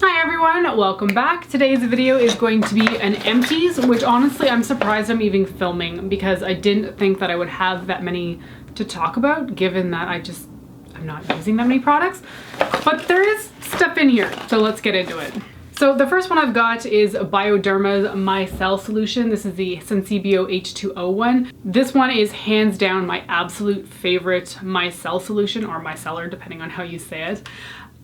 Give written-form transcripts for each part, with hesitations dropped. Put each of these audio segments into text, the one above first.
Hi everyone, welcome back. Today's video is going to be an Empties, which honestly I'm surprised I'm even filming because I didn't think that I would have that many to talk about given that I'm not using that many products. But there is stuff in here, so let's get into it. So the first one I've got is Bioderma's Micelle Solution. This is the Sensibio H2O one. This one is hands down my absolute favorite Micelle solution, or micellar depending on how you say it.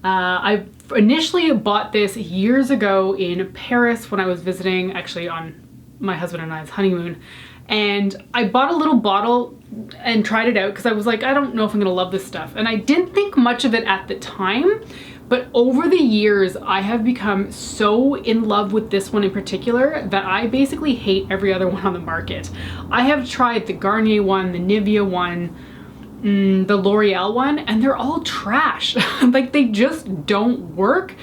I initially bought this years ago in Paris when I was visiting, actually on my husband and I's honeymoon. And I bought a little bottle and tried it out because I was like, I don't know if I'm gonna love this stuff. And I didn't think much of it at the time, but over the years, I have become so in love with this one in particular that I basically hate every other one on the market. I have tried the Garnier one, the Nivea one, the L'Oreal one, and they're all trash. Like they just don't work,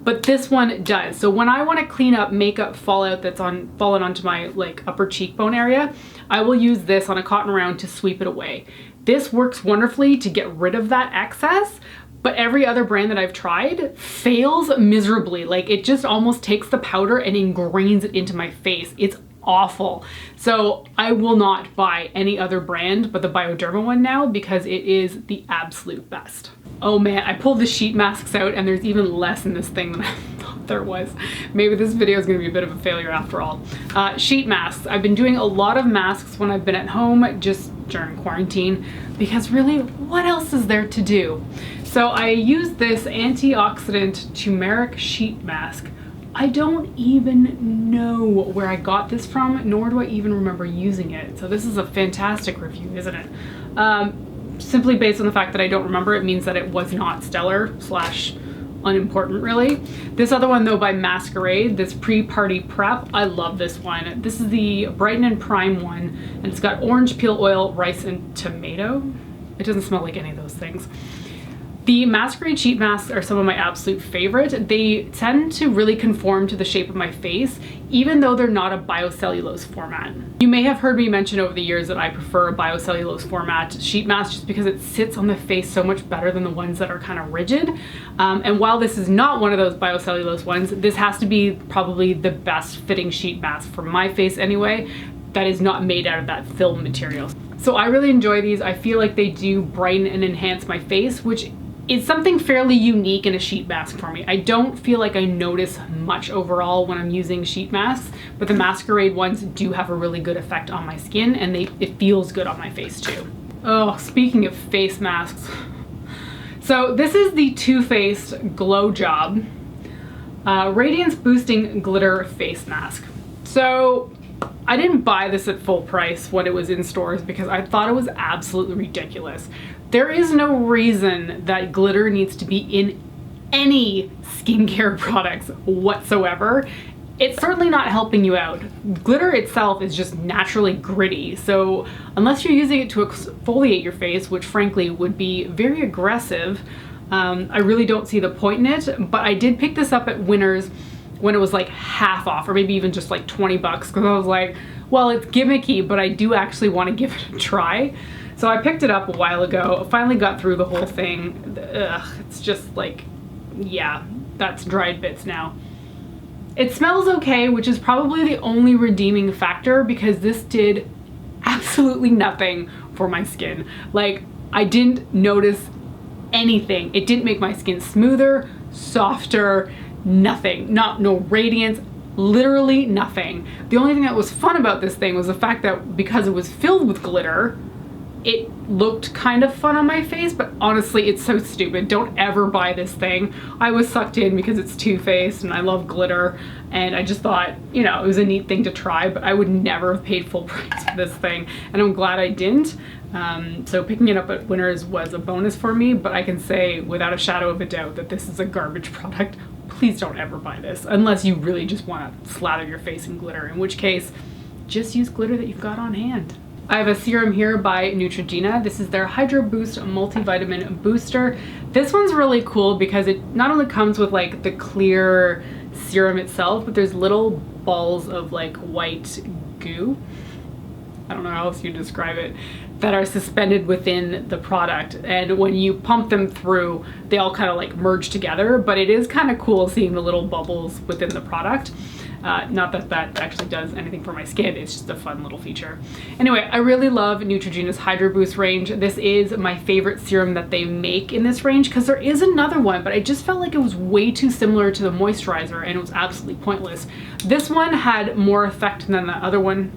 but this one does. So when I want to clean up makeup fallout that's fallen onto my like upper cheekbone area, I will use this on a cotton round to sweep it away. This works wonderfully to get rid of that excess, but every other brand that I've tried fails miserably. Like it just almost takes the powder and ingrains it into my face. It's awful. So I will not buy any other brand but the Bioderma one now because it is the absolute best. Oh man, I pulled the sheet masks out and there's even less in this thing than I thought there was. Maybe this video is going to be a bit of a failure after all. Sheet masks. I've been doing a lot of masks when I've been at home just during quarantine because really what else is there to do? So I use this antioxidant turmeric sheet mask. I don't even know where I got this from, nor do I even remember using it. So this is a fantastic review, isn't it? Simply based on the fact that I don't remember, it means that it was not stellar / unimportant really. This other one though by Masquerade, this pre-party prep, I love this one. This is the Brighten and Prime one, and it's got orange peel oil, rice, and tomato. It doesn't smell like any of those things. The Masquerade sheet masks are some of my absolute favorite. They tend to really conform to the shape of my face, even though they're not a biocellulose format. You may have heard me mention over the years that I prefer a biocellulose format sheet mask just because it sits on the face so much better than the ones that are kind of rigid. And while this is not one of those biocellulose ones, this has to be probably the best fitting sheet mask for my face anyway, that is not made out of that film material. So I really enjoy these. I feel like they do brighten and enhance my face, which it's something fairly unique in a sheet mask for me. I don't feel like I notice much overall when I'm using sheet masks, but the Masquerade ones do have a really good effect on my skin and it feels good on my face too. Oh, speaking of face masks. So this is the Too Faced Glow Job Radiance Boosting Glitter Face Mask. So I didn't buy this at full price when it was in stores because I thought it was absolutely ridiculous. There is no reason that glitter needs to be in any skincare products whatsoever. It's certainly not helping you out. Glitter itself is just naturally gritty, so unless you're using it to exfoliate your face, which frankly would be very aggressive, I really don't see the point in it. But I did pick this up at Winners when it was like half off, or maybe even just like 20 bucks, because I was like, well, it's gimmicky, but I do actually want to give it a try. So I picked it up a while ago, finally got through the whole thing. Ugh, it's just like, yeah, that's dried bits now. It smells okay, which is probably the only redeeming factor because this did absolutely nothing for my skin. Like, I didn't notice anything. It didn't make my skin smoother, softer, nothing. No radiance, literally nothing. The only thing that was fun about this thing was the fact that because it was filled with glitter, it looked kind of fun on my face, but honestly, it's so stupid. Don't ever buy this thing. I was sucked in because it's Too Faced and I love glitter, and I just thought, you know, it was a neat thing to try, but I would never have paid full price for this thing, and I'm glad I didn't. So picking it up at Winners was a bonus for me, but I can say without a shadow of a doubt that this is a garbage product. Please don't ever buy this unless you really just want to slather your face in glitter, in which case, just use glitter that you've got on hand. I have a serum here by Neutrogena. This is their Hydro Boost Multivitamin Booster. This one's really cool because it not only comes with like the clear serum itself, but there's little balls of like white goo. I don't know how else you describe it. that are suspended within the product, and when you pump them through, they all kind of like merge together, but it is kind of cool seeing the little bubbles within the product. Not that that actually does anything for my skin, it's just a fun little feature. Anyway, I really love Neutrogena's Hydro Boost range. This is my favorite serum that they make in this range, because there is another one, but I just felt like it was way too similar to the moisturizer and it was absolutely pointless. This one had more effect than the other one,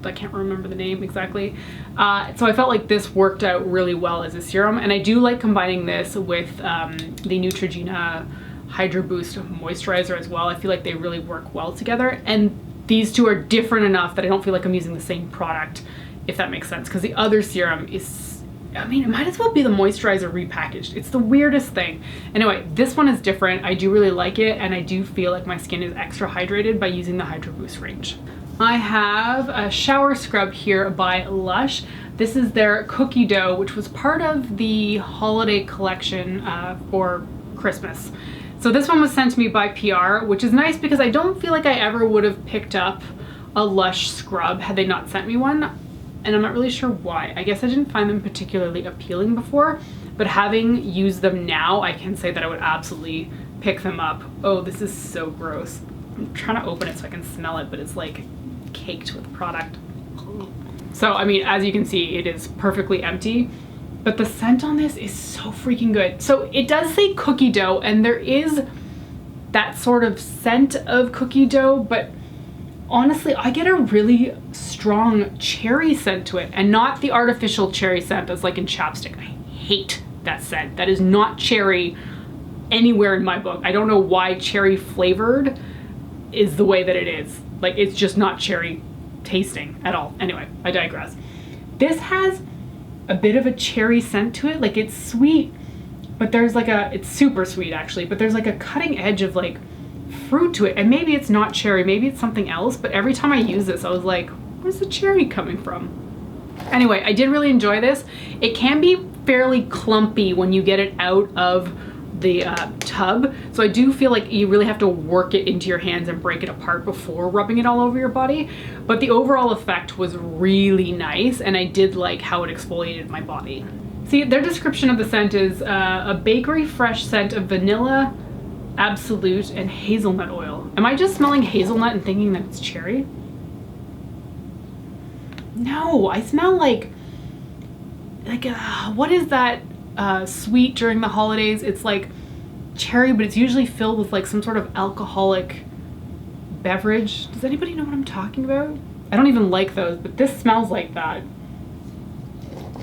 I can't remember the name exactly. So I felt like this worked out really well as a serum, and I do like combining this with the Neutrogena Hydro Boost moisturizer as well. I feel like they really work well together, and these two are different enough that I don't feel like I'm using the same product, if that makes sense, because the other serum is, I mean, it might as well be the moisturizer repackaged. It's the weirdest thing. Anyway, this one is different. I do really like it, and I do feel like my skin is extra hydrated by using the Hydro Boost range. I have a shower scrub here by Lush. This is their cookie dough, which was part of the holiday collection for Christmas. So this one was sent to me by PR, which is nice because I don't feel like I ever would have picked up a Lush scrub had they not sent me one, and I'm not really sure why. I guess I didn't find them particularly appealing before, but having used them now, I can say that I would absolutely pick them up. Oh, this is so gross. I'm trying to open it so I can smell it, but it's like caked with product. So, I mean, as you can see, it is perfectly empty. But the scent on this is so freaking good. So it does say cookie dough, and there is that sort of scent of cookie dough, but honestly, I get a really strong cherry scent to it, and not the artificial cherry scent that's like in chapstick. I hate that scent. That is not cherry anywhere in my book. I don't know why cherry flavored is the way that it is. Like, it's just not cherry tasting at all. Anyway, I digress. This has a bit of a cherry scent to it. Like, it's sweet, but there's like it's super sweet actually, but there's like a cutting edge of like fruit to it. And maybe it's not cherry, maybe it's something else, but every time I use this, I was like, where's the cherry coming from? Anyway, I did really enjoy this. It can be fairly clumpy when you get it out of the tub, so I do feel like you really have to work it into your hands and break it apart before rubbing it all over your body, but the overall effect was really nice, and I did like how it exfoliated my body. See, their description of the scent is a bakery fresh scent of vanilla, absolute, and hazelnut oil. Am I just smelling hazelnut and thinking that it's cherry? No, I smell like what is that sweet during the holidays? It's like cherry, but it's usually filled with like some sort of alcoholic beverage. Does anybody know what I'm talking about? I don't even like those, but this smells like that.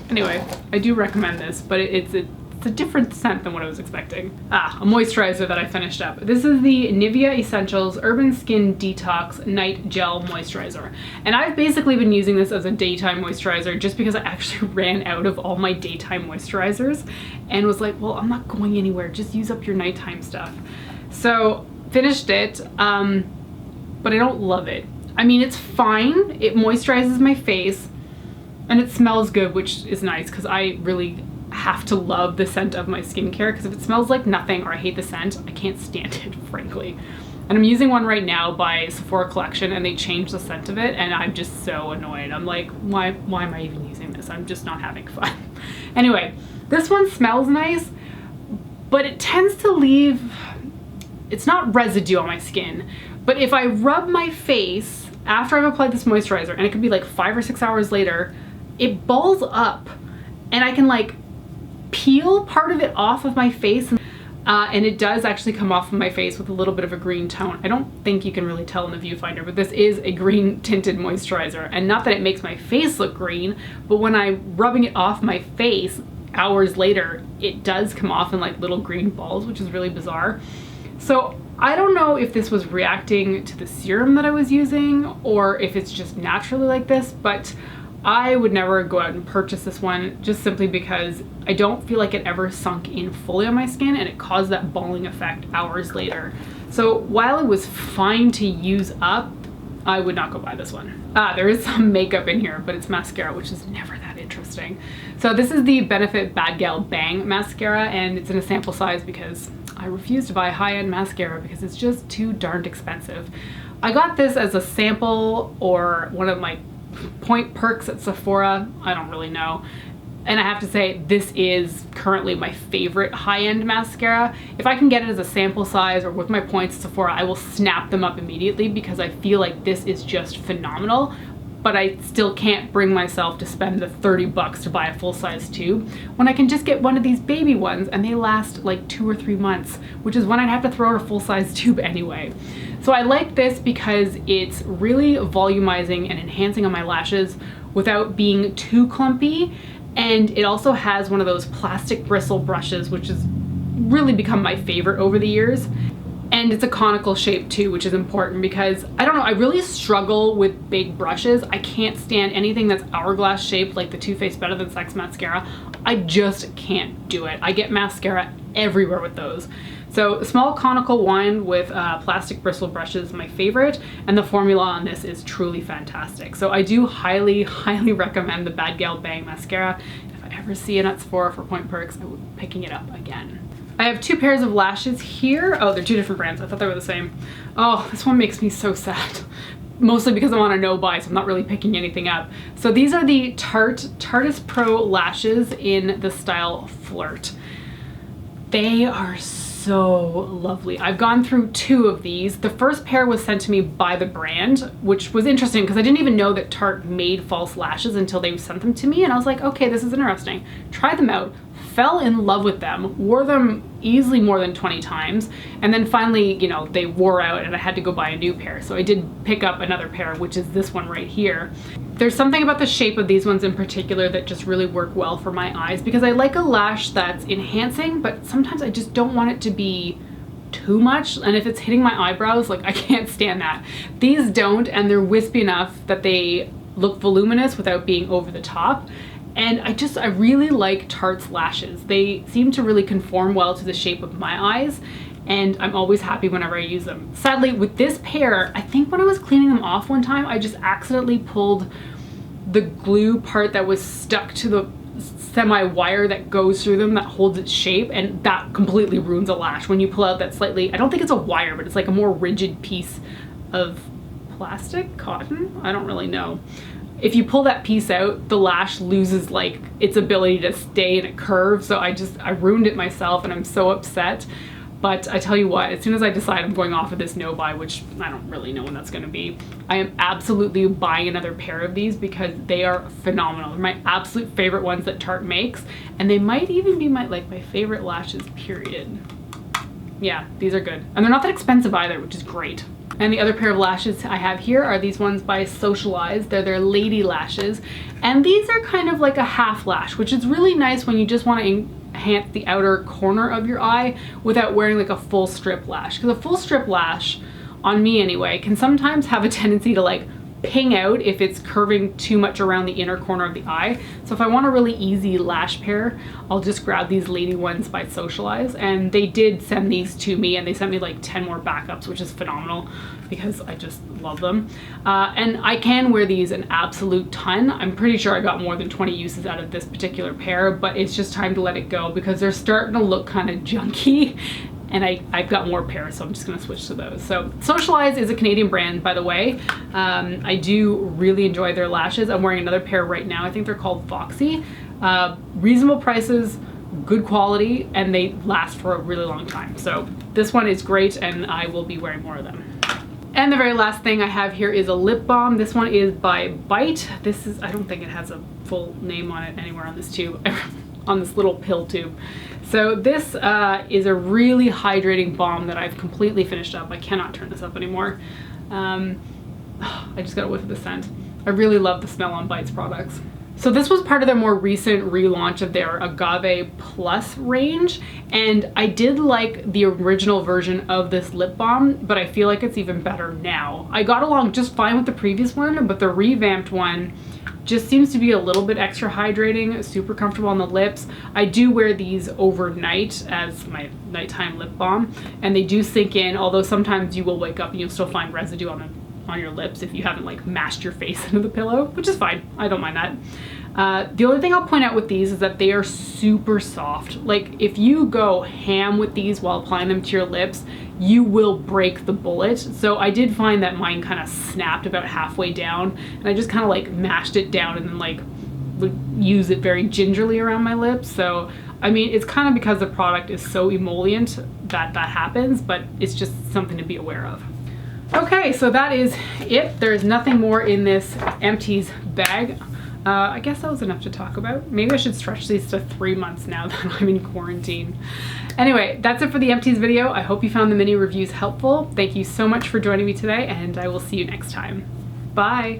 Anyway, I do recommend this, but it's a different scent than what I was expecting. A moisturizer that I finished up. This is the Nivea Essentials Urban Skin Detox Night Gel Moisturizer. And I've basically been using this as a daytime moisturizer just because I actually ran out of all my daytime moisturizers and was like, well, I'm not going anywhere, just use up your nighttime stuff. So finished it, but I don't love it. I mean, it's fine. It moisturizes my face and it smells good, which is nice because I really have to love the scent of my skincare, because if it smells like nothing or I hate the scent, I can't stand it, frankly. And I'm using one right now by Sephora Collection, and they changed the scent of it, and I'm just so annoyed. I'm like, why am I even using this? I'm just not having fun. Anyway, this one smells nice, but it tends to leave, it's not residue on my skin, but if I rub my face after I've applied this moisturizer, and it could be like 5 or 6 hours later, it balls up, and I can like peel part of it off of my face, and it does actually come off of my face with a little bit of a green tone. I don't think you can really tell in the viewfinder, but this is a green tinted moisturizer, and not that it makes my face look green, but when I'm rubbing it off my face hours later, it does come off in like little green balls, which is really bizarre. So I don't know if this was reacting to the serum that I was using or if it's just naturally like this, but I would never go out and purchase this one just simply because I don't feel like it ever sunk in fully on my skin, and it caused that balling effect hours later. So while it was fine to use up, I would not go buy this one. There is some makeup in here, but it's mascara, which is never that interesting. So this is the Benefit Bad Gal Bang mascara, and it's in a sample size because I refuse to buy high-end mascara because it's just too darned expensive. I got this as a sample or one of my Point Perks at Sephora, I don't really know. And I have to say, this is currently my favorite high-end mascara. If I can get it as a sample size or with my points at Sephora, I will snap them up immediately because I feel like this is just phenomenal. But I still can't bring myself to spend the 30 bucks to buy a full-size tube when I can just get one of these baby ones and they last like 2 or 3 months, which is when I'd have to throw out a full-size tube anyway. So I like this because it's really volumizing and enhancing on my lashes without being too clumpy. And it also has one of those plastic bristle brushes, which has really become my favorite over the years. And it's a conical shape too, which is important because, I don't know, I really struggle with big brushes. I can't stand anything that's hourglass shaped like the Too Faced Better Than Sex mascara. I just can't do it. I get mascara everywhere with those. So a small conical one with plastic bristle brushes is my favorite, and the formula on this is truly fantastic. So I do highly, highly recommend the Bad Gal Bang mascara. If I ever see it at Sephora for Point Perks, I will be picking it up again. I have 2 pairs of lashes here. Oh, they're 2 different brands. I thought they were the same. Oh, this one makes me so sad. Mostly because I'm on a no-buy, so I'm not really picking anything up. So these are the Tarteist Pro lashes in the style Flirt. They are so lovely. I've gone through 2 of these. The first pair was sent to me by the brand, which was interesting because I didn't even know that Tarte made false lashes until they sent them to me, and I was like, okay, this is interesting. Tried them out, fell in love with them, wore them easily more than 20 times, and then finally, you know, they wore out and I had to go buy a new pair. So I did pick up another pair, which is this one right here. There's something about the shape of these ones in particular that just really work well for my eyes because I like a lash that's enhancing, but sometimes I just don't want it to be too much, and if it's hitting my eyebrows, like, I can't stand that. These don't, and they're wispy enough that they look voluminous without being over the top. And I really like Tarte's lashes. They seem to really conform well to the shape of my eyes, and I'm always happy whenever I use them. Sadly, with this pair, I think when I was cleaning them off one time, I just accidentally pulled the glue part that was stuck to the semi-wire that goes through them that holds its shape, and that completely ruins a lash. When you pull out that slightly, I don't think it's a wire, but it's like a more rigid piece of plastic, cotton, I don't really know. If you pull that piece out, the lash loses like its ability to stay in a curve. So I ruined it myself and I'm so upset. But I tell you what, as soon as I decide I'm going off of this no-buy, which I don't really know when that's gonna be, I am absolutely buying another pair of these because they are phenomenal. They're my absolute favorite ones that Tarte makes. And they might even be my favorite lashes, period. Yeah, these are good. And they're not that expensive either, which is great. And the other pair of lashes I have here are these ones by Socialize. They're their lady lashes. And these are kind of like a half lash, which is really nice when you just want to enhance the outer corner of your eye without wearing like a full strip lash. Because a full strip lash, on me anyway, can sometimes have a tendency to like ping out if it's curving too much around the inner corner of the eye. So if I want a really easy lash pair, I'll just grab these lady ones by Socialize, and they did send these to me, and they sent me like 10 more backups, which is phenomenal because I just love them. And I can wear these an absolute ton. I'm pretty sure I got more than 20 uses out of this particular pair, but it's just time to let it go because they're starting to look kind of junky. And I've got more pairs, so I'm just gonna switch to those. So Socialize is a Canadian brand, by the way. I do really enjoy their lashes. I'm wearing another pair right now. I think they're called Foxy. Reasonable prices, good quality, and they last for a really long time. So this one is great, and I will be wearing more of them. And the very last thing I have here is a lip balm. This one is by Bite. This is, I don't think it has a full name on it anywhere on this tube, on this little pill tube. So this is a really hydrating balm that I've completely finished up. I cannot turn this up anymore. I just got a whiff of the scent. I really love the smell on Bite's products. So this was part of their more recent relaunch of their Agave Plus range, and I did like the original version of this lip balm, but I feel like it's even better now. I got along just fine with the previous one, but the revamped one just seems to be a little bit extra hydrating, super comfortable on the lips. I do wear these overnight as my nighttime lip balm, and they do sink in, although sometimes you will wake up and you'll still find residue on your lips if you haven't like mashed your face into the pillow, which is fine. I don't mind that. The only thing I'll point out with these is that they are super soft. Like if you go ham with these while applying them to your lips, you will break the bullet. So I did find that mine kind of snapped about halfway down, and I just kind of like mashed it down and then like would use it very gingerly around my lips. So I mean, it's kind of because the product is so emollient that that happens, but it's just something to be aware of. Okay, so that is it. There's nothing more in this Empties bag. I guess that was enough to talk about. Maybe I should stretch these to 3 months now that I'm in quarantine. Anyway, that's it for the Empties video. I hope you found the mini reviews helpful. Thank you so much for joining me today, and I will see you next time. Bye.